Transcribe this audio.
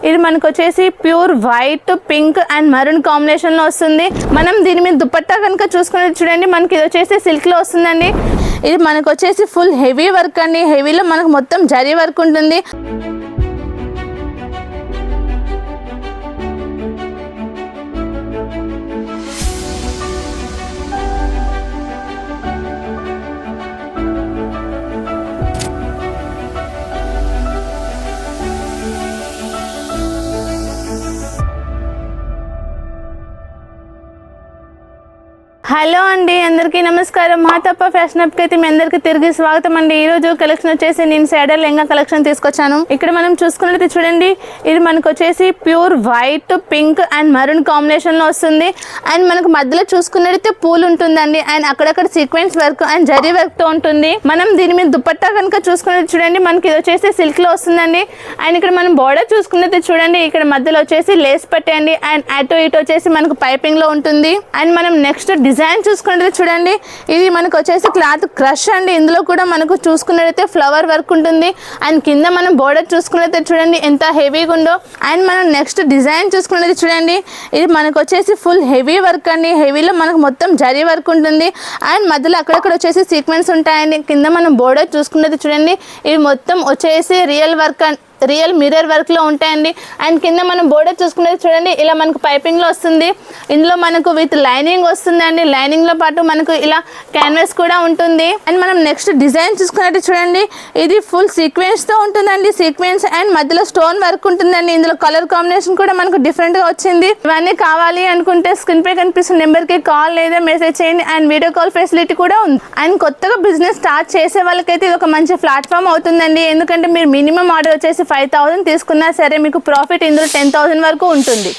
ఇది మనకు వచ్చేసి pure white, pink and maroon combination లో వస్తుంది. మనం దీని మీద దుపట్టా కనుక చూసుకుని చూడండి, మనకి ఇది వచ్చేసి సిల్క్ లో వస్తుందండి. ఇది మనకు వచ్చేసి ఫుల్ హెవీ వర్క్ అండి. హెవీలో మనకు మొత్తం జరీ వర్క్ ఉంటుంది. హలో అండి, అందరికీ నమస్కారం. మహాతప్ప ఫ్యాషన్ హబ్కి అయితే మీ అందరికీ తిరిగి స్వాగతం అండి. ఈ రోజు కలెక్షన్ వచ్చేసి నేను సైడర్ లెహంగా కలెక్షన్ తీసుకొచ్చాను. ఇక్కడ మనం చూసుకున్నట్లయితే చూడండి, ఇది మనకు వచ్చేసి pure white, pink and maroon combination లో వస్తుంది. అండ్ మనకు మధ్యలో చూసుకున్నట్లయితే పూలు ఉంటుందండి. అండ్ అక్కడక్కడ sequence work and zari work తో ఉంటుంది. మనం దీని మీద దుపట్టా కనుక చూసుకున్నట్టు చూడండి, మనకి ఇది వచ్చేసి సిల్క్ లో వస్తుందండి. అండ్ ఇక్కడ మనం బోర్డర్ చూసుకున్నట్టు చూడండి, ఇక్కడ మధ్యలో వచ్చేసి లేస్ పట్టండి. అండ్ అటు ఇటు వచ్చేసి మనకు పైపింగ్ లో ఉంటుంది. అండ్ మనం నెక్స్ట్ డిజైన్ చూసుకున్నట్లయితే చూడండి, ఇది మనకు వచ్చేసి క్లాత్ క్రష్ అండి. ఇందులో కూడా మనకు చూసుకున్నట్లయితే ఫ్లవర్ వర్క్ ఉంటుంది. అండ్ కింద మనం బోర్డర్ చూసుకున్నట్లయితే చూడండి ఎంత హెవీగా ఉందో. అండ్ మనం నెక్స్ట్ డిజైన్ చూసుకున్నట్లయితే చూడండి, ఇది మనకు వచ్చేసి ఫుల్ హెవీ వర్క్ అండి. హెవీలో మనకు మొత్తం జరీ వర్క్ ఉంటుంది. అండ్ మధ్యలో అక్కడక్కడ వచ్చేసి సీక్వెన్స్ ఉంటాయండి. కింద మనం బోర్డర్ చూసుకున్నట్లయితే చూడండి, ఇది మొత్తం వచ్చేసి రియల్ మిర్రర్ వర్క్ లో ఉంటాయండి. అండ్ కింద మనం బోర్డర్ చూసుకునేది చూడండి, ఇలా మనకు పైపింగ్ లో వస్తుంది. ఇందులో మనకు విత్ లైనింగ్ వస్తుందండి. లైనింగ్ లో పాటు మనకు ఇలా క్యాన్వాస్ కూడా ఉంటుంది. అండ్ మనం నెక్స్ట్ డిజైన్ చూసుకున్నట్టు చూడండి, ఇది ఫుల్ సీక్వెన్స్ తో ఉంటుందండి. సీక్వెన్స్ అండ్ మధ్యలో స్టోన్ వర్క్ ఉంటుందండి. ఇందులో కలర్ కాంబినేషన్ కూడా మనకు డిఫరెంట్ గా వచ్చింది. ఇవన్నీ కావాలి అనుకుంటే స్క్రీన్ పై కనిపిస్తున్న నెంబర్ కి కాల్ లేదా మెసేజ్ చేయండి. అండ్ వీడియో కాల్ ఫెసిలిటీ కూడా ఉంది. అండ్ కొత్తగా బిజినెస్ స్టార్ట్ చేసే వాళ్ళకైతే ఇది ఒక మంచి ప్లాట్ఫామ్ అవుతుందండి. ఎందుకంటే మీరు మినిమం ఆర్డర్ వచ్చేసి 5,000 తీసుకున్నా సరే మీకు ప్రాఫిట్ ఇందులో 10,000 వరకు ఉంటుంది.